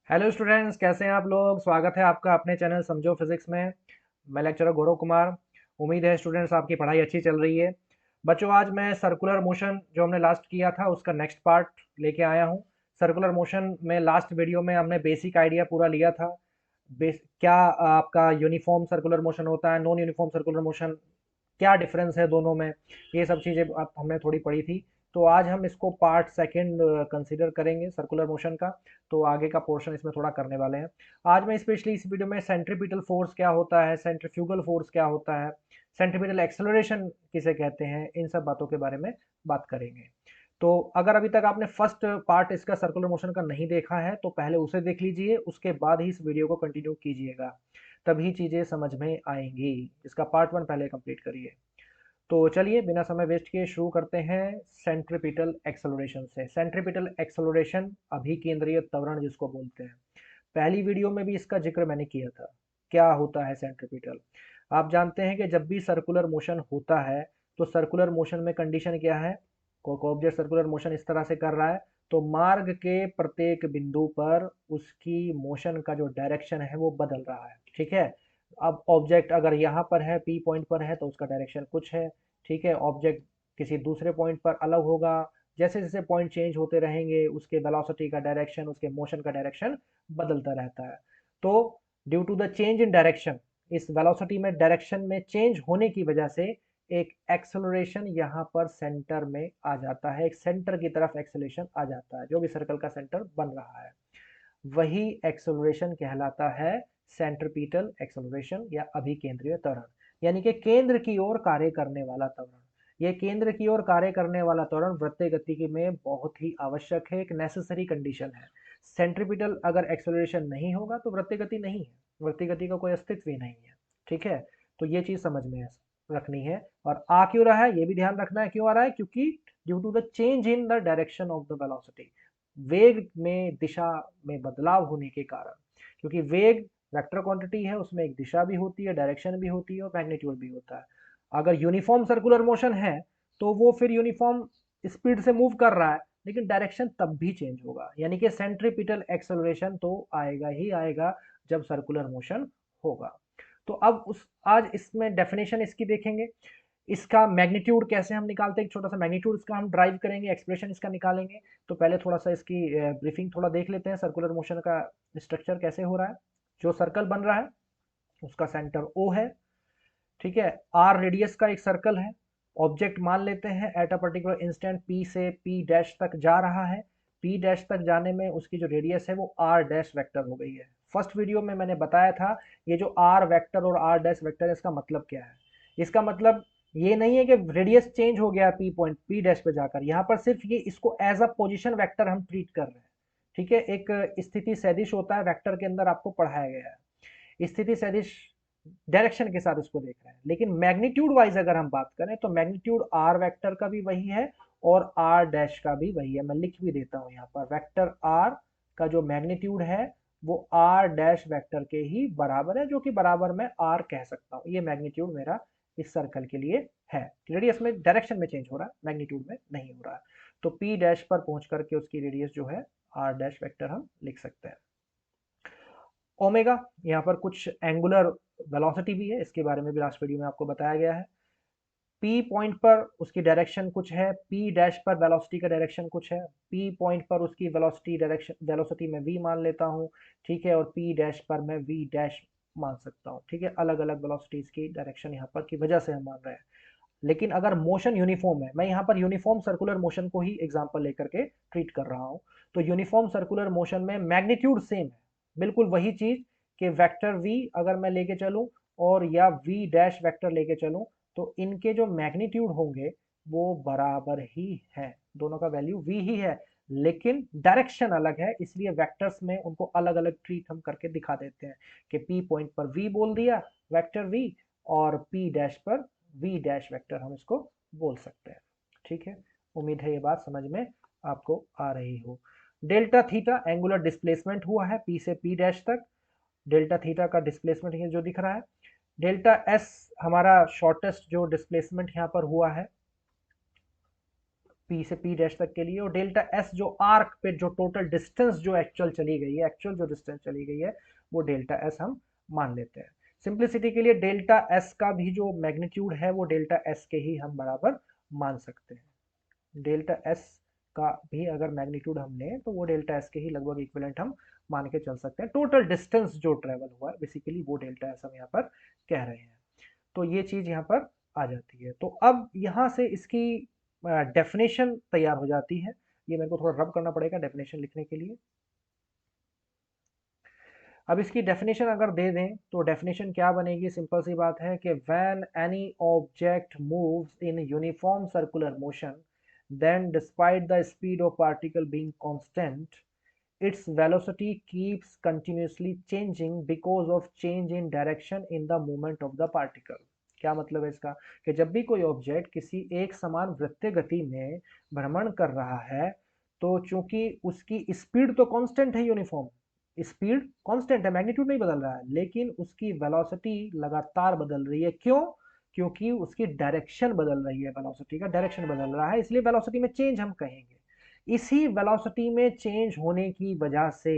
Hello students, कैसे हैं आप लोग। स्वागत है आपका अपने चैनल समझो फिजिक्स में। मैं लेक्चरर गौरव कुमार। उम्मीद है स्टूडेंट्स आपकी पढ़ाई अच्छी चल रही है। बच्चों, आज मैं सर्कुलर मोशन जो हमने लास्ट किया था उसका नेक्स्ट पार्ट लेके आया हूँ। सर्कुलर मोशन में लास्ट वीडियो में हमने बेसिक आइडिया पूरा लिया था। क्या आपका यूनिफॉर्म सर्कुलर मोशन होता है, नॉन यूनिफॉर्म सर्कुलर मोशन, क्या डिफरेंस है दोनों में, ये सब चीज़ें आप हमने थोड़ी पढ़ी थी। तो आज हम इसको पार्ट सेकंड कंसीडर करेंगे सर्कुलर मोशन का। तो आगे का पोर्शन इसमें थोड़ा करने वाले हैं। आज मैं स्पेशली इस वीडियो में सेंट्रीपिटल फोर्स क्या होता है, सेंट्रीफ्यूगल फोर्स क्या होता है, सेंट्रीपिटल एक्सेलरेशन किसे कहते हैं, इन सब बातों के बारे में बात करेंगे। तो अगर अभी तक आपने फर्स्ट पार्ट इसका सर्कुलर मोशन का नहीं देखा है तो पहले उसे देख लीजिए, उसके बाद ही इस वीडियो को कंटिन्यू कीजिएगा, तभी चीज़ें समझ में आएंगी। इसका पार्ट वन पहले कंप्लीट करिए। तो चलिए बिना समय वेस्ट किए शुरू करते हैं सेंट्रीपिटल एक्सेलरेशन से। सेंट्रीपिटल एक्सेलरेशन अभिकेंद्रीय त्वरण जिसको बोलते हैं, पहली वीडियो में भी इसका जिक्र मैंने किया था। क्या होता है सेंट्रीपिटल? आप जानते हैं कि जब भी सर्कुलर मोशन होता है तो सर्कुलर मोशन में कंडीशन क्या है। कोई ऑब्जेक्ट सर्कुलर मोशन इस तरह से कर रहा है तो मार्ग के प्रत्येक बिंदु पर उसकी मोशन का जो डायरेक्शन है वो बदल रहा है। ठीक है। अब ऑब्जेक्ट अगर यहाँ पर है, पी पॉइंट पर है, तो उसका डायरेक्शन कुछ है। ठीक है। ऑब्जेक्ट किसी दूसरे पॉइंट पर अलग होगा। जैसे जैसे पॉइंट चेंज होते रहेंगे उसके वेलोसिटी का डायरेक्शन, उसके मोशन का डायरेक्शन बदलता रहता है। तो due to the change in direction, इस वेलोसिटी में डायरेक्शन में चेंज होने की वजह से एक एक्सेलरेशन यहाँ पर सेंटर में आ जाता है, एक सेंटर की तरफ एक्सेलरेशन आ जाता है, जो भी सर्कल का सेंटर बन रहा है वही एक्सेलरेशन कहलाता है सेंट्रीपिटल एक्सेलरेशन या अभिकेंद्रीय त्वरण, यानी कि केंद्र की ओर कार्य करने वाला त्वरण। यह केंद्र की ओर कार्य करने वाला त्वरण वृत्तीय गति में बहुत ही आवश्यक है, एक नेसेसरी कंडीशन है। सेंट्रीपिटल अगर एक्सेलरेशन नहीं होगा तो वृत्तीय गति नहीं है, वृत्तीय गति का कोई अस्तित्व ही नहीं है। ठीक है। तो ये चीज समझ में रखनी है। और आ क्यों रहा है ये भी ध्यान रखना है, क्यों आ रहा है, क्योंकि due to the change in the direction of the velocity, वेग में दिशा में बदलाव होने के कारण। क्योंकि वेग वेक्टर क्वांटिटी है, उसमें एक दिशा भी होती है, डायरेक्शन भी होती है और मैग्नीट्यूड भी होता है। अगर यूनिफॉर्म सर्कुलर मोशन है तो वो फिर यूनिफॉर्म स्पीड से मूव कर रहा है, लेकिन डायरेक्शन तब भी चेंज होगा, यानी कि सेंट्रीपिटल एक्सेलरेशन तो आएगा ही आएगा जब सर्कुलर मोशन होगा। तो अब उस आज इसमें डेफिनेशन इसकी देखेंगे। इसका मैग्नीट्यूड कैसे हम निकालते हैं, एक छोटा सा मैग्नीट्यूड इसका हम ड्राइव करेंगे, एक्सप्रेशन इसका निकालेंगे। तो पहले थोड़ा सा इसकी ब्रीफिंग थोड़ा देख लेते हैं, सर्कुलर मोशन का स्ट्रक्चर कैसे हो रहा है। जो सर्कल बन रहा है उसका सेंटर ओ है। ठीक है। आर रेडियस का एक सर्कल है। ऑब्जेक्ट मान लेते हैं at a particular instant P से पी डैश तक जा रहा है। पी डैश तक जाने में उसकी जो रेडियस है वो आर डैश वेक्टर हो गई है। फर्स्ट वीडियो में मैंने बताया था ये जो आर वेक्टर और आर डैश वेक्टर है इसका मतलब क्या है। इसका मतलब ये नहीं है कि रेडियस चेंज हो गया पी पॉइंट पी डैश पे जाकर, यहाँ पर सिर्फ ये इसको एज अ पोजिशन वेक्टर हम ट्रीट कर रहे हैं। ठीक है। एक स्थिति सदिश होता है वेक्टर के अंदर, आपको पढ़ाया गया है। स्थिति सदिश डायरेक्शन के साथ उसको देख रहे हैं, लेकिन मैग्नीट्यूड वाइज अगर हम बात करें तो मैग्नीट्यूड आर वेक्टर का भी वही है और आर डैश का भी वही है। मैं लिख भी देता हूं यहाँ पर, वेक्टर आर का जो मैग्नीट्यूड है वो आर डैश वेक्टर के ही बराबर है, जो कि बराबर मैं आर कह सकता हूँ। ये मैग्नीट्यूड मेरा इस सर्कल के लिए है। रेडियस में डायरेक्शन में चेंज हो रहा है, मैग्नीट्यूड में नहीं हो रहा है। तो पी डैश पर पहुंच करके उसकी रेडियस जो है आर डैश वेक्टर हम लिख सकते हैं। ओमेगा, यहाँ पर कुछ एंगुलर वेलोसिटी भी है, इसके बारे में भी लास्ट वीडियो में आपको बताया गया है। पी पॉइंट पर उसकी डायरेक्शन कुछ है, पी डैश पर वेलोसिटी का डायरेक्शन कुछ है। पी पॉइंट पर उसकी वेलोसिटी डायरेक्शन वेलोसिटी में वी मान लेता हूँ। ठीक है। और पी डैश पर मैं वी डैश मान सकता हूँ। ठीक है। अलग अलग वेलोसिटीज की डायरेक्शन यहाँ पर की वजह से हम मान रहे हैं। लेकिन अगर मोशन यूनिफॉर्म है, मैं यहाँ पर यूनिफॉर्म सर्कुलर मोशन को ही एग्जांपल लेकर के ट्रीट कर रहा हूँ। तो यूनिफॉर्म सर्कुलर मोशन में मैग्नीट्यूड सेम है, बिल्कुल वही चीज कि वेक्टर v अगर मैं लेके चलूं और या v डैश वेक्टर लेके चलूं तो इनके जो मैग्नीट्यूड होंगे वो बराबर ही है, दोनों का वैल्यू v ही है, लेकिन डायरेक्शन अलग है, इसलिए वेक्टर्स में उनको अलग अलग ट्रीट हम करके दिखा देते हैं कि p पॉइंट पर v बोल दिया वेक्टर v, और p डैश पर v डैश वेक्टर हम इसको बोल सकते हैं। ठीक है। उम्मीद है ये बात समझ में आपको आ रही हो। डेल्टा थीटा एंगुलर डिस्प्लेसमेंट हुआ है पी से पी डैश तक। डेल्टा थीटा का डिस्प्लेसमेंट ये जो दिख रहा है। डेल्टा एस हमारा शॉर्टेस्ट जो डिस्प्लेसमेंट यहाँ पर हुआ है, P से P डैश तक के लिए, और डेल्टा S जो आर्क पे जो टोटल डिस्टेंस जो एक्चुअल चली गई है, एक्चुअल जो डिस्टेंस चली गई है वो डेल्टा S हम मान लेते हैं। सिंप्लिसिटी के लिए डेल्टा S का भी जो मैग्नीट्यूड है वो डेल्टा S के ही हम बराबर मान सकते हैं। डेल्टा S का भी अगर मैग्नीट्यूड हम लें तो वो डेल्टा S के ही लगभग इक्विवेलेंट हम मान के चल सकते हैं। टोटल डिस्टेंस जो ट्रेवल हुआ है बेसिकली वो डेल्टा S हम यहाँ पर कह रहे हैं। तो ये चीज यहाँ पर आ जाती है। तो अब यहाँ से इसकी डेफिनेशन तैयार हो जाती है। ये मेरे को थोड़ा रब करना पड़ेगा डेफिनेशन लिखने के लिए। अब इसकी डेफिनेशन अगर दे दें तो डेफिनेशन क्या बनेगी, सिंपल सी बात है कि when any object moves in uniform circular motion then despite the speed of particle being constant its velocity keeps continuously changing because of change in direction in the movement of the particle। क्या मतलब है इसका, कि जब भी कोई object किसी एक समान वृत्तीय गति में भ्रमण कर रहा है तो चूंकि उसकी स्पीड तो कांस्टेंट है, यूनिफॉर्म स्पीड कांस्टेंट है, मैग्नीट्यूड नहीं बदल रहा है, लेकिन उसकी वेलोसिटी लगातार बदल रही है। क्यों? क्योंकि उसकी डायरेक्शन बदल रही है, वेलोसिटी का डायरेक्शन बदल रहा है, इसलिए वेलोसिटी में चेंज हम कहेंगे। इसी वेलोसिटी में चेंज होने की वजह से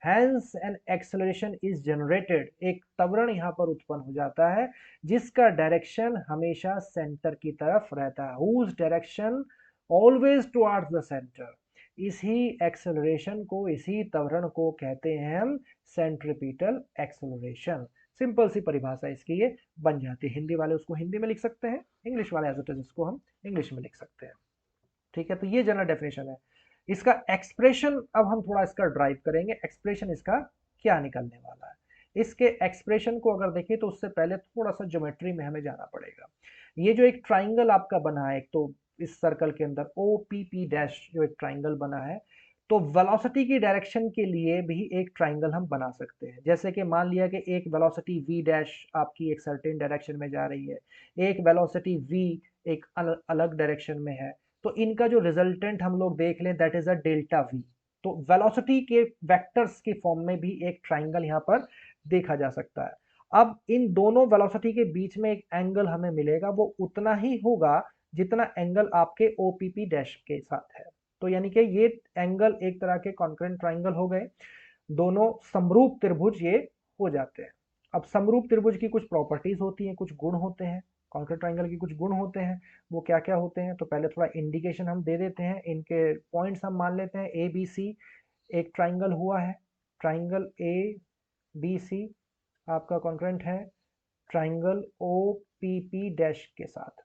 hence an acceleration is generated, एक त्वरण यहां पर उत्पन्न हो जाता है जिसका डायरेक्शन हमेशा सेंटर की तरफ रहता है, whose direction always towards the centre. इसी एक्सेलरेशन को, इसी त्वरण को कहते हैं हम सेंट्रीपिटल एक्सेलरेशन। सिंपल सी परिभाषा इसकी ये बन जाती है। हिंदी वाले उसको हिंदी में लिख सकते हैं, इंग्लिश वाले एज इट इज इसको हम इंग्लिश में लिख सकते हैं। ठीक है, तो ये जनरल डेफिनेशन है। इसका एक्सप्रेशन अब हम थोड़ा इसका ड्राइव करेंगे, एक्सप्रेशन इसका क्या निकलने वाला है। इसके एक्सप्रेशन को अगर देखें तो उससे पहले थोड़ा सा ज्योमेट्री में हमें जाना पड़ेगा। ये जो एक ट्राइंगल आपका बना है, एक तो इस सर्कल के अंदर ओ पी पी डैश जो एक ट्राइंगल बना है, तो वेलोसिटी की डायरेक्शन के लिए भी एक ट्राइंगल हम बना सकते हैं। जैसे कि मान लिया कि एक वेलोसिटी v डैश आपकी एक सर्टेन डायरेक्शन में जा रही है, एक वेलोसिटी v एक अलग डायरेक्शन में है, तो इनका जो रिजल्टेंट हम लोग देख लें that is a delta v। तो वेलोसिटी के वेक्टर्स के फॉर्म में भी एक ट्राइंगल यहाँ पर देखा जा सकता है। अब इन दोनों वेलोसिटी के बीच में एक एंगल हमें मिलेगा, वो उतना ही होगा जितना एंगल आपके ओपीपी डैश के साथ है। तो यानी कि ये एंगल एक तरह के कॉन्करेंट ट्राइंगल हो गए, दोनों समरूप त्रिभुज ये हो जाते हैं। अब समरूप त्रिभुज की कुछ प्रॉपर्टीज होती हैं, कुछ गुण होते हैं, कॉन्करेंट ट्राइंगल के कुछ गुण होते हैं। वो क्या क्या होते हैं, तो पहले थोड़ा इंडिकेशन हम दे देते हैं, इनके पॉइंट्स हम मान लेते हैं। ए बी सी एक ट्राइंगल हुआ है, ट्राइंगल ए बी सी आपका कॉन्करेंट है triangle O P P dash के साथ।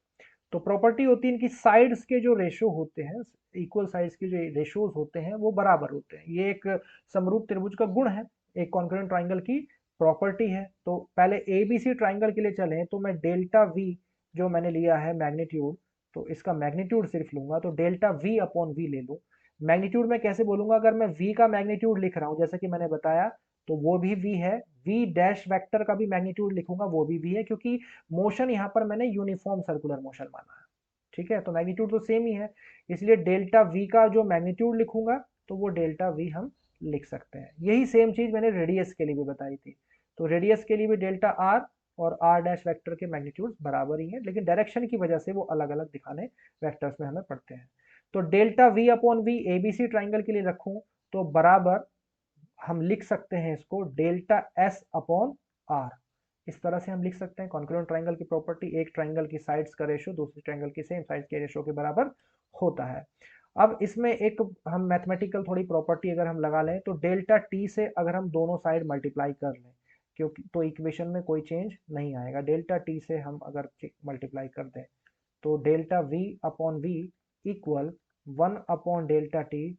तो प्रॉपर्टी होती है इनकी साइड्स के जो रेशो होते हैं, इक्वल साइड्स के जो रेशोज होते हैं वो बराबर होते हैं। ये एक समरूप त्रिभुज का गुण है, एक कॉन्करेंट ट्राइंगल की प्रॉपर्टी है। तो पहले एबीसी ट्राइंगल के लिए चलें तो मैं डेल्टा वी जो मैंने लिया है मैग्नीट्यूड, तो इसका मैग्नीट्यूड सिर्फ लूंगा, तो डेल्टा वी अपॉन वी ले लूँ। मैग्नीट्यूड में कैसे बोलूंगा, अगर मैं v का मैग्नीट्यूड लिख रहा हूं जैसे कि मैंने बताया तो वो भी v है, v डैश वेक्टर का भी मैग्नीट्यूड लिखूंगा वो भी v है, क्योंकि मोशन यहाँ पर मैंने यूनिफॉर्म सर्कुलर मोशन माना है। ठीक है, तो मैग्नीट्यूड तो सेम ही है, इसलिए डेल्टा v का जो मैग्नीट्यूड लिखूंगा तो वो डेल्टा v हम लिख सकते हैं। यही सेम चीज मैंने रेडियस के लिए भी बताई थी, तो रेडियस के लिए भी डेल्टा r और r डैश वेक्टर के मैग्नीट्यूड बराबर ही है, लेकिन डायरेक्शन की वजह से वो अलग अलग दिखाने वेक्टर्स में हमें पड़ते हैं। तो delta v upon v ABC triangle के लिए रखूं तो बराबर हम लिख सकते हैं इसको डेल्टा s अपॉन r। इस तरह से हम लिख सकते हैं कॉन्करेंट ट्राइंगल की प्रॉपर्टी, एक ट्राइंगल की साइड्स का रेशो दूसरी ट्राइंगल की सेम साइड्स के रेशो के बराबर होता है। अब इसमें एक हम मैथमेटिकल थोड़ी प्रॉपर्टी अगर हम लगा लें तो डेल्टा t से अगर हम दोनों साइड मल्टीप्लाई कर लें, क्योंकि तो इक्वेशन में कोई चेंज नहीं आएगा। डेल्टा t से हम अगर मल्टीप्लाई कर दें तो delta v upon v equal 1 upon delta t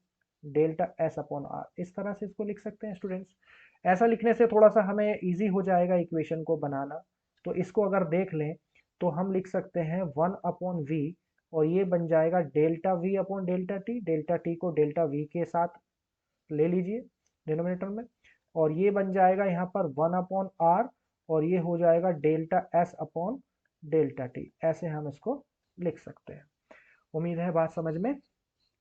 delta s upon r, इस तरह से इसको लिख सकते हैं स्टूडेंट्स। ऐसा लिखने से थोड़ा सा हमें इजी हो जाएगा इक्वेशन को बनाना। तो इसको अगर देख लें तो हम लिख सकते हैं 1 अपॉन वी और ये बन जाएगा delta we upon delta T को डेल्टा वी के साथ ले लीजिए डिनोमिनेटर में, और ये बन जाएगा यहाँ पर 1 अपॉन आर और ये हो जाएगा delta s upon delta T. ऐसे हम इसको लिख सकते हैं। उम्मीद है बात समझ में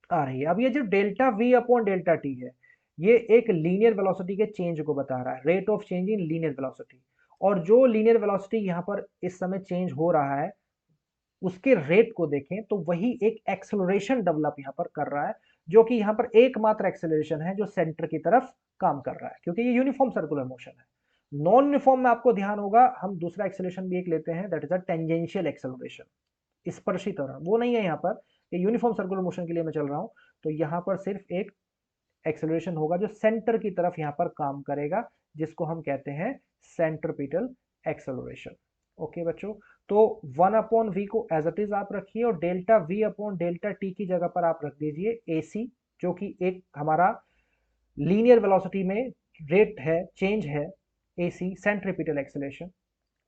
आ रही है। अब ये जो delta we upon delta T है ये एक लीनियर वेलोसिटी के चेंज को बता रहा है, rate of change in linear velocity. और जो लीनियर वेलोसिटी यहाँ पर इस समय चेंज हो रहा है उसके रेट को देखें तो वही एक एक्सेलरेशन डेवलप यहाँ पर कर रहा है, जो कि यहाँ पर एकमात्र एक्सेलरेशन है जो सेंटर की तरफ काम कर रहा है, क्योंकि ये यूनिफॉर्म सर्कुलर मोशन है। नॉन यूनिफॉर्म में आपको ध्यान होगा हम दूसरा एक्सेलरेशन भी एक लेते हैं, that is a tangential acceleration, स्पर्शी त्वरण। वो नहीं है यहाँ पर, ये यूनिफॉर्म सर्कुलर मोशन के लिए मैं चल रहा हूँ। तो यहाँ पर सिर्फ एक एक्सेलरेशन होगा जो सेंटर की तरफ यहाँ पर काम करेगा, जिसको हम कहते हैं सेंट्रिपिटल एक्सेलरेशन। ओके बच्चों, तो 1/v को एज इट इज आप रखिए और delta v upon delta T की जगह पर आप रख दीजिए ac, जो कि एक हमारा लीनियर वेलोसिटी में रेट है, चेंज है ac सेंट्रिपिटल एक्सेलरेशन,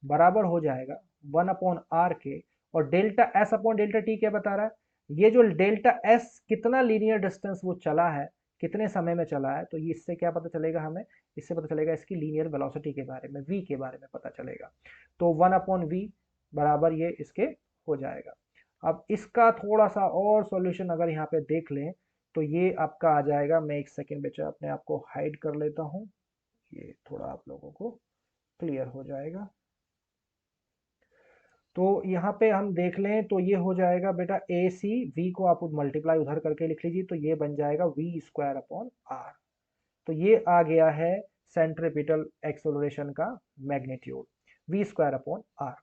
बराबर हो जाएगा 1/r के। और delta s upon delta T क्या बता रहा है, ये जो डेल्टा s कितना लीनियर डिस्टेंस वो चला है, कितने समय में चला है, तो ये इससे क्या पता चलेगा हमें, इससे पता चलेगा इसकी लीनियर वेलोसिटी के बारे में, v के बारे में पता चलेगा। तो 1/v बराबर ये इसके हो जाएगा। अब इसका थोड़ा सा और सॉल्यूशन अगर यहाँ पे देख लें तो ये आपका आ जाएगा, मैं एक सेकेंड बेचा अपने आप को हाइड कर लेता हूँ, ये थोड़ा आप लोगों को क्लियर हो जाएगा। तो यहाँ पे हम देख लें तो ये हो जाएगा बेटा ए सी, वी को आप मल्टीप्लाई उधर करके लिख लीजिए, तो ये बन जाएगा वी स्क्वायर अपॉन आर। तो ये आ गया है सेंट्रिपिटल एक्सेलरेशन का magnitude, v square upon r.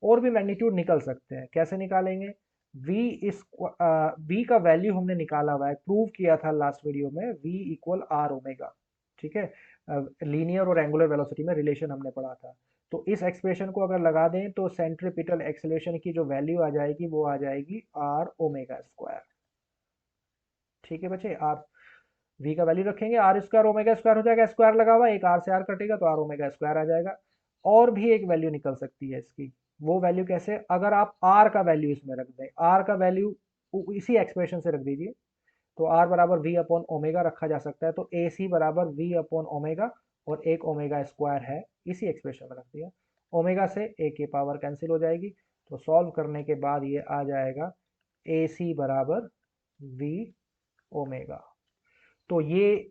और भी मैग्नीट्यूड निकल सकते हैं, कैसे निकालेंगे, वी का वैल्यू हमने निकाला हुआ है, प्रूव किया था लास्ट वीडियो में, वी इक्वल आर ओमेगा, ठीक है, लीनियर और एंगुलर वेलोसिटी में रिलेशन हमने पढ़ा था। तो इस एक्सप्रेशन को अगर लगा दें तो सेंट्रिपिटल एक्सेलरेशन की जो वैल्यू आ जाएगी वो आ जाएगी आर ओमेगा स्क्वायर। ठीक है बच्चे, आर वी का वैल्यू रखेंगे, आर स्क्वायर ओमेगा स्क्वायर हो जाएगा, स्क्वायर लगा हुआ, एक आर से आर कटेगा तो आर ओमेगा स्क्वायर आ जाएगा। और भी एक वैल्यू निकल सकती है इसकी, वो वैल्यू कैसे, अगर आप आर का वैल्यू इसमें रख दें, आर का वैल्यू इसी एक्सप्रेशन से रख दीजिए, तो आर बराबर वी अपॉन ओमेगा रखा जा सकता है, तो ए सी बराबर वी अपॉन ओमेगा, और एक ओमेगा स्क्वायर है इसी एक्सप्रेशन में रख दिया, ओमेगा से ए की पावर कैंसिल हो जाएगी, तो सॉल्व करने के बाद ये आ जाएगा ए सी बराबर वी ओमेगा। तो ये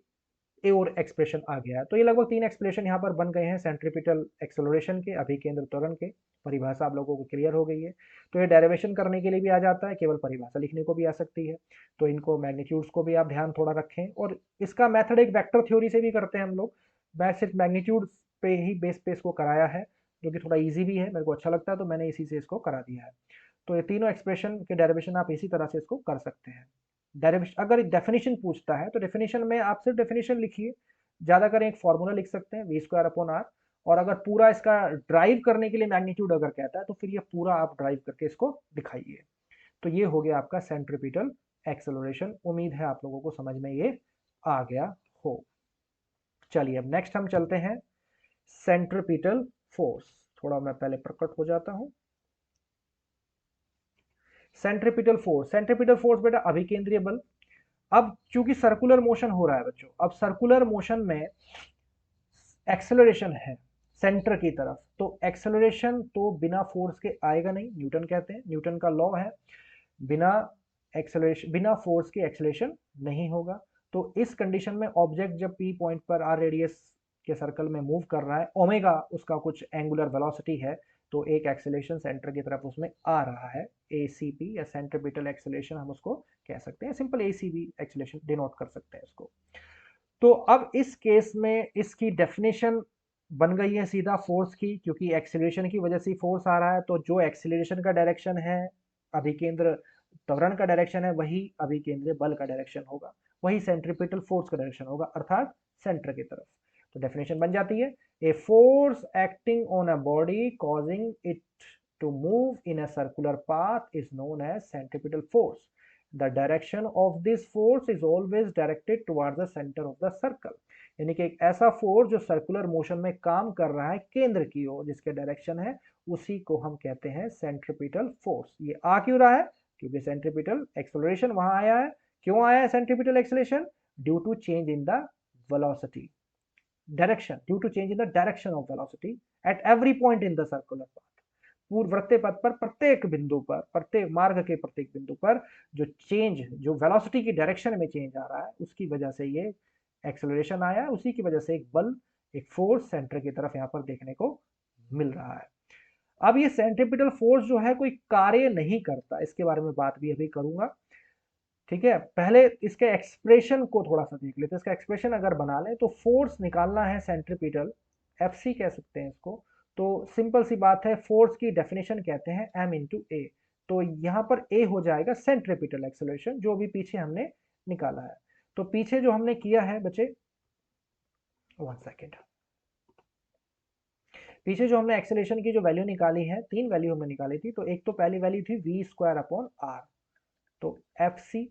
और एक्सप्रेशन आ गया है। तो ये लगभग 3 एक्सप्रेशन यहाँ पर बन गए हैं सेंट्रिपिटल एक्सेलरेशन के, अभिकेंद्र त्वरण के। परिभाषा आप लोगों को क्लियर हो गई है। तो ये डेरिवेशन करने के लिए भी आ जाता है, केवल परिभाषा लिखने को भी आ सकती है। तो इनको मैग्नीट्यूड्स को भी आप ध्यान थोड़ा रखें, और इसका मेथड एक वेक्टर थ्योरी से भी करते हैं हम लोग। मैं सिर्फ मैग्नीट्यूड पे ही बेस पे इसको कराया है, जो कि थोड़ा ईजी भी है, मेरे को अच्छा लगता है, तो मैंने इसी से इसको करा दिया है। तो ये तीनों एक्सप्रेशन के डेरिवेशन आप इसी तरह से इसको कर सकते हैं। डेरिवेशन अगर डेफिनेशन पूछता है तो डेफिनेशन में आप सिर्फ डेफिनेशन लिखिए, ज़्यादा करें एक फॉर्मूला लिख सकते हैं वी स्क्वायर अपॉन आर, और अगर पूरा इसका ड्राइव करने के लिए मैग्नीट्यूड अगर कहता है तो फिर ये पूरा आप ड्राइव करके इसको दिखाइए। तो ये हो गया आपका सेंट्रिपिटल एक्सेलरेशन। उम्मीद है आप लोगों को समझ में ये आ गया हो। चलिए अब नेक्स्ट हम चलते हैं सेंट्रिपिटल फोर्स। थोड़ा मैं पहले प्रकट हो जाता हूं। सेंट्रिपिटल फोर्स बेटा अभिकेंद्रीय बल। अब चूंकि सर्कुलर मोशन हो रहा है बच्चों, अब सर्कुलर मोशन में एक्सेलरेशन है सेंटर की तरफ, तो एक्सेलरेशन तो बिना फोर्स के आएगा नहीं, न्यूटन कहते हैं, न्यूटन का लॉ है, बिना एक्सेलरेशन, बिना फोर्स के एक्सेलरेशन नहीं होगा। तो इस कंडीशन में ऑब्जेक्ट जब पी पॉइंट पर आर रेडियस के सर्कल में मूव कर रहा है, ओमेगा उसका कुछ एंगुलर वेलोसिटी है, तो एक एक्सेलरेशन सेंटर की तरफ उसमें आ रहा है, एसीपी या सेंट्रिपिटल एक्सेलरेशन हम उसको कह सकते हैं, सिंपल एसीबी एक्सेलरेशन डिनोट कर सकते हैं इसको। तो अब इस केस में इसकी डेफिनेशन बन गई है सीधा फोर्स की, क्योंकि एक्सेलरेशन की वजह से फोर्स आ रहा है, तो जो एक्सेलरेशन का डायरेक्शन है, अभिकेंद्र त्वरण का डायरेक्शन है, वही अभिकेंद्रीय बल का डायरेक्शन होगा, वही सेंट्रिपिटल फोर्स का डायरेक्शन होगा, अर्थात सेंटर की तरफ। तो डेफिनेशन बन जाती है, a force acting on a body causing it to move in a circular path is known as centripetal force. The direction of this force is always directed towards the center of the circle। यानी कि एक ऐसा force जो circular motion में काम कर रहा है केंद्र की ओर, जिसके डायरेक्शन है, उसी को हम कहते हैं सेंट्रिपिटल फोर्स। ये आ क्यों रहा है, क्योंकि सेंट्रिपिटल एक्सेलरेशन वहां आया है। क्यों आया है centripetal acceleration, due to change in the velocity, direction, due to change in the direction of velocity at every point in the circular path. पूर्ण वृत्तीय पथ पर प्रत्येक बिंदु पर, प्रत्येक मार्ग के प्रत्येक बिंदु पर जो चेंज, जो वेलोसिटी की डायरेक्शन में चेंज आ रहा है, उसकी वजह से ये एक्सेलरेशन आया है, उसी की वजह से एक बल, एक फोर्स सेंटर की तरफ यहां पर देखने को मिल रहा है। अब ये सेंट्रीपिटल फोर्स जो है कोई कार्य नहीं करता, इसके बारे में बात भी अभी करूंगा, ठीक है। पहले इसके एक्सप्रेशन को थोड़ा सा देख लेते हैं। इसका एक्सप्रेशन अगर बना लें तो फोर्स निकालना है सेंट्रीपिटल, एफसी कह सकते हैं इसको। तो सिंपल सी बात है, फोर्स की डेफिनेशन कहते हैं एम इंटू ए। तो यहाँ पर ए हो जाएगा सेंट्रीपिटल एक्सेलरेशन, जो भी पीछे हमने निकाला है। तो पीछे जो हमने किया है बच्चे, 1 सेकेंड, पीछे जो हमने एक्सेलरेशन की जो वैल्यू निकाली है, 3 वैल्यू हमने निकाली थी। तो एक तो पहली वैल्यू थी वी स्क्वायर अपॉन आर, तो F C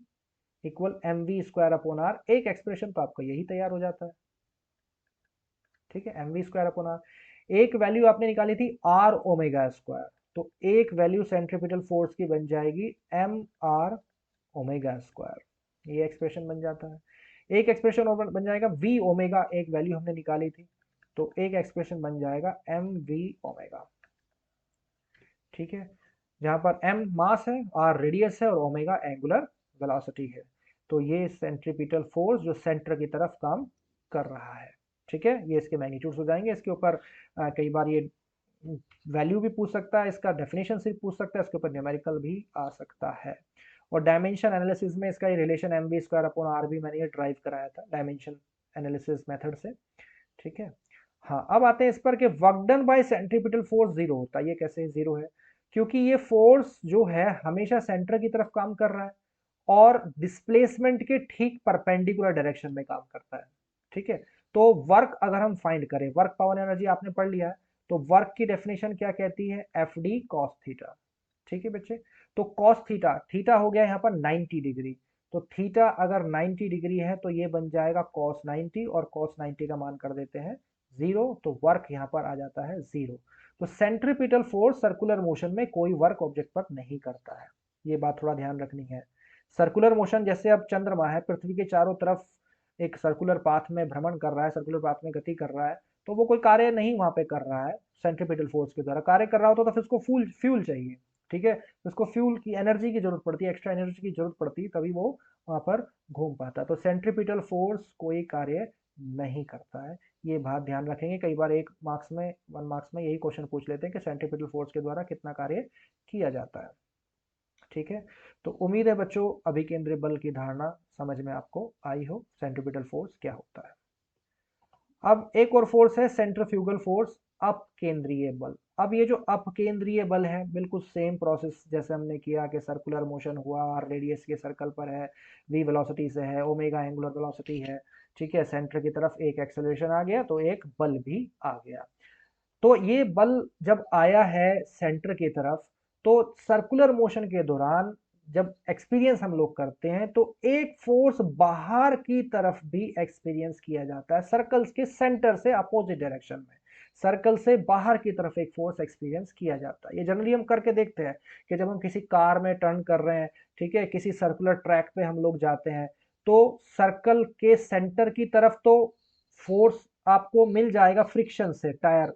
equal M V square upon R. एक एक्सप्रेशन तो आपका यही तैयार हो जाता है, ठीक है, M V square upon R. एक वैल्यू आपने निकाली थी आर ओमेगा स्क्वायर, तो एक वैल्यू सेंट्रीपिटल फोर्स की बन जाएगी एम आर ओमेगा स्क्वायर, ये एक्सप्रेशन बन जाता है। एक एक्सप्रेशन और बन जाएगा वी ओमेगा, एक वैल्यू हमने निकाली थी, तो एक एक्सप्रेशन बन जाएगा एम वी ओमेगा, ठीक है, जहां पर एम मास है, आर रेडियस है और ओमेगा एंगुलर वेलोसिटी है। तो ये सेंट्रीपिटल फोर्स जो सेंटर की तरफ काम कर रहा है, ठीक है। ये इसके मैग्नीट्यूड्स हो जाएंगे। इसके ऊपर कई बार ये वैल्यू भी पूछ सकता है, इसका डेफिनेशन सिर्फ पूछ सकता है, इसके ऊपर न्यूमेरिकल भी आ सकता है। और डायमेंशन एनालिसिस में इसका ये relation M B square upon R भी मैंने ये ड्राइव कराया था डायमेंशन एनालिसिस मेथड से, ठीक है। हाँ, अब आते हैं इस पर कि work done by centripetal force zero होता है। ये कैसे जीरो है? क्योंकि ये फोर्स जो है हमेशा सेंटर की तरफ काम कर रहा है और डिस्प्लेसमेंट के ठीक परपेंडिकुलर डायरेक्शन में काम करता है, ठीक है। तो वर्क अगर हम फाइंड करें, वर्क पावर एनर्जी आपने पढ़ लिया है, तो वर्क की डेफिनेशन क्या कहती है? एफ डी कॉस थीटा, ठीक है बच्चे। तो कॉस थीटा, थीटा हो गया यहाँ पर 90 डिग्री, तो थीटा अगर 90 डिग्री है तो ये बन जाएगा कॉस 90, और कॉस 90 का मान कर देते हैं 0, तो वर्क यहाँ पर आ जाता है 0। तो सेंट्रीपिटल फोर्स सर्कुलर मोशन में कोई वर्क ऑब्जेक्ट पर नहीं करता है, ये बात थोड़ा ध्यान रखनी है। सर्कुलर मोशन, जैसे अब चंद्रमा है, पृथ्वी के चारों तरफ एक सर्कुलर पाथ में भ्रमण कर रहा है, सर्कुलर पाथ में गति कर रहा है, तो वो कोई कार्य नहीं वहां पे कर रहा है सेंट्रीपिटल फोर्स के द्वारा। कार्य कर रहा होता तो फिर उसको फ्यूल चाहिए, ठीक है, उसको फ्यूल की एनर्जी की जरूरत पड़ती है, एक्स्ट्रा एनर्जी की जरूरत पड़ती है, तभी वो वहां पर घूम पाता है। तो सेंट्रीपिटल फोर्स कोई कार्य नहीं करता है, ये बात ध्यान रखेंगे। कई बार 1 मार्क्स में यही क्वेश्चन पूछ लेते हैं कि सेंट्रीपिटल फोर्स के द्वारा कितना कार्य किया जाता है, ठीक है। तो उम्मीद है बच्चों अभी केंद्रीय बल की धारणा समझ में आपको आई हो, सेंट्रीपिटल फोर्स क्या होता है। अब एक और फोर्स है सेंट्रीफ्यूगल फोर्स, अपकेंद्रीय बल। अब ये जो अपकेंद्रीय बल है, बिल्कुल सेम प्रोसेस जैसे हमने किया कि सर्कुलर मोशन हुआ, रेडियस के सर्कल पर है, v वेलोसिटी से है, ओमेगा एंगुलर वेलोसिटी है, ठीक है, सेंटर की तरफ एक एक्सेलरेशन आ गया तो एक बल भी आ गया। तो ये बल जब आया है सेंटर की तरफ, तो सर्कुलर मोशन के दौरान जब एक्सपीरियंस हम लोग करते हैं तो एक फोर्स बाहर की तरफ भी एक्सपीरियंस किया जाता है, सर्कल्स के सेंटर से अपोजिट डायरेक्शन में, सर्कल से बाहर की तरफ एक फोर्स एक्सपीरियंस किया जाता है। ये जनरली हम करके देखते हैं कि जब हम किसी कार में टर्न कर रहे हैं, ठीक है, किसी सर्कुलर ट्रैक पे हम लोग जाते हैं, तो सर्कल के सेंटर की तरफ तो फोर्स आपको मिल जाएगा फ्रिक्शन से, टायर,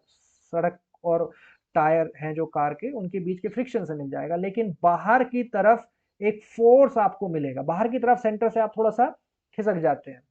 सड़क और टायर हैं जो कार के, उनके बीच के फ्रिक्शन से मिल जाएगा। लेकिन बाहर की तरफ एक फोर्स आपको मिलेगा, बाहर की तरफ सेंटर से आप थोड़ा सा खिसक जाते हैं,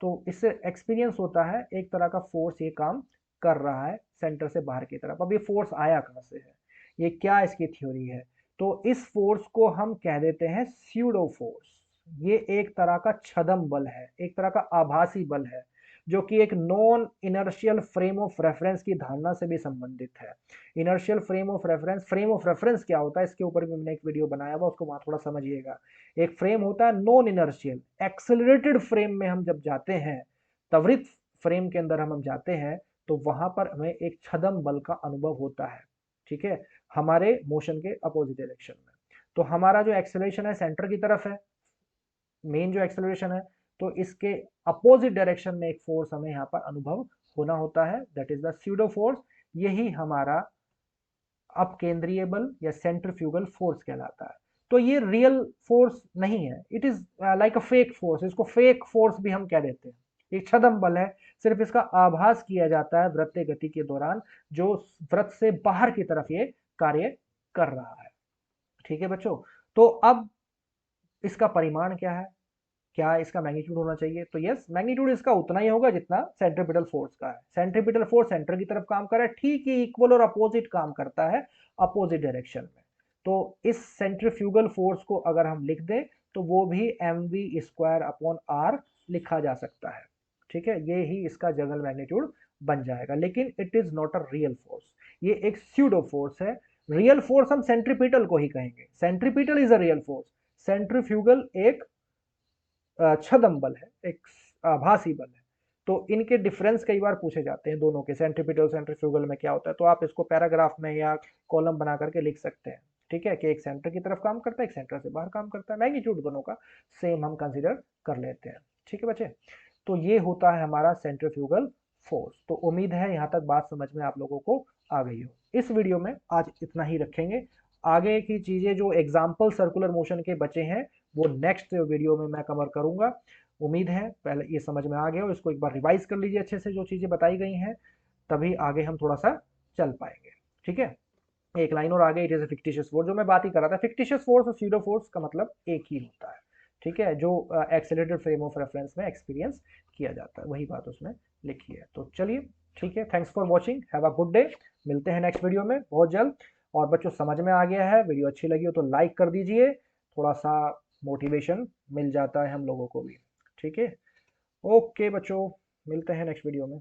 तो इससे एक्सपीरियंस होता है एक तरह का फोर्स ये काम कर रहा है सेंटर से बाहर की तरफ। अब ये फोर्स आया कहां से है, ये क्या इसकी थ्योरी है? तो इस फोर्स को हम कह देते हैं स्यूडो फोर्स। ये एक तरह का छदम बल है, एक तरह का आभासी बल है, जो कि एक non inertial frame of reference की धारणा से भी संबंधित है। इनर्शियल फ्रेम ऑफ रेफरेंस क्या होता है, इसके ऊपर भी मैंने एक वीडियो बनाया हुआ, उसको वहां थोड़ा समझिएगा। एक फ्रेम होता है नॉन इनर्शियल, एक्सेलरेटेड फ्रेम में हम जब जाते हैं, त्वरित फ्रेम के अंदर हम जाते हैं, तो वहां पर हमें एक छदम बल का अनुभव होता है, ठीक है, हमारे मोशन के अपोजिट डायरेक्शन में। तो हमारा जो एक्सेलरेशन है सेंटर की तरफ है, मेन जो एक्सेलरेशन है, तो इसके अपोजिट डायरेक्शन में एक फोर्स हमें यहाँ पर अनुभव होना होता है, that is the pseudo force. यही हमारा अपकेंद्रीय बल या सेंट्रीफ्यूगल फोर्स कहलाता है। तो ये रियल फोर्स नहीं है, it is like a fake force, इसको फेक फोर्स भी हम कह देते हैं। एक छदम बल है, सिर्फ इसका आभास किया जाता है वृत्तीय गति के दौरान, जो वृत्त से बाहर की तरफ ये कार्य कर रहा है, ठीक है बच्चों। तो अब इसका परिमाण क्या है, क्या इसका मैग्नीट्यूड होना चाहिए? तो यस, मैग्नीट्यूड इसका उतना ही होगा जितना सेंट्रीपिटल फोर्स का है। सेंट्रीपिटल फोर्स सेंटर की तरफ काम कर रहा है, ठीक ही इक्वल और अपोजिट काम करता है अपोजिट डायरेक्शन में। तो इस सेंट्रीफ्यूगल फोर्स को अगर हम लिख दें तो वो भी mv² लिखा जा सकता है। ठीक है, ये ही इसका जनरल मैग्नीट्यूड बन जाएगा। लेकिन it is not a real force, ये एक स्यूडो फोर्स है। रियल फोर्स हम सेंट्रीपिटल को ही कहेंगे। Centripetal is a real force, centrifugal एक छदम बल है, एक आभासी बल है। तो इनके डिफरेंस कई बार पूछे जाते हैं दोनों के, सेंट्रीपिटल सेंट्रीफ्यूगल में क्या होता है। तो आप इसको पैराग्राफ में या कॉलम बना करके लिख सकते हैं। ठीक है, कि एक सेंटर की तरफ काम करता है, एक सेंटर से बाहर काम करता है। मैग्नीट्यूड दोनों का सेम हम कंसीडर कर लेते हैं। ठीक है बच्चे, तो ये होता है हमारा सेंट्रीफ्यूगल फोर्स। तो उम्मीद है यहाँ तक बात समझ में आप लोगों को आ गई हो। इस वीडियो में आज इतना ही रखेंगे। आगे की चीजें जो एग्जाम्पल सर्कुलर मोशन के बचे हैं वो नेक्स्ट वीडियो में मैं कवर करूंगा। उम्मीद है पहले ये समझ में आ गया हो, इसको एक बार रिवाइज कर लीजिए अच्छे से जो चीजें बताई गई हैं, तभी आगे हम थोड़ा सा चल पाएंगे। ठीक है, एक लाइन और आगे, it is a fictitious force, जो मैं बात ही कर रहा था। फिक्टिशियस फोर्स और स्यूडो फोर्स का मतलब एक ही होता है। ठीक है, जो एक्सेलरेटेड फ्रेम ऑफ रेफरेंस में एक्सपीरियंस किया जाता है, वही बात उसमें लिखी है। तो चलिए ठीक है, thanks for watching, have a good day. मिलते हैं नेक्स्ट वीडियो में बहुत जल्द। और बच्चों समझ में आ गया है, वीडियो अच्छी लगी हो तो लाइक कर दीजिए, थोड़ा सा मोटिवेशन मिल जाता है हम लोगों को भी। ठीक है, ओके बच्चों, मिलते हैं नेक्स्ट वीडियो में।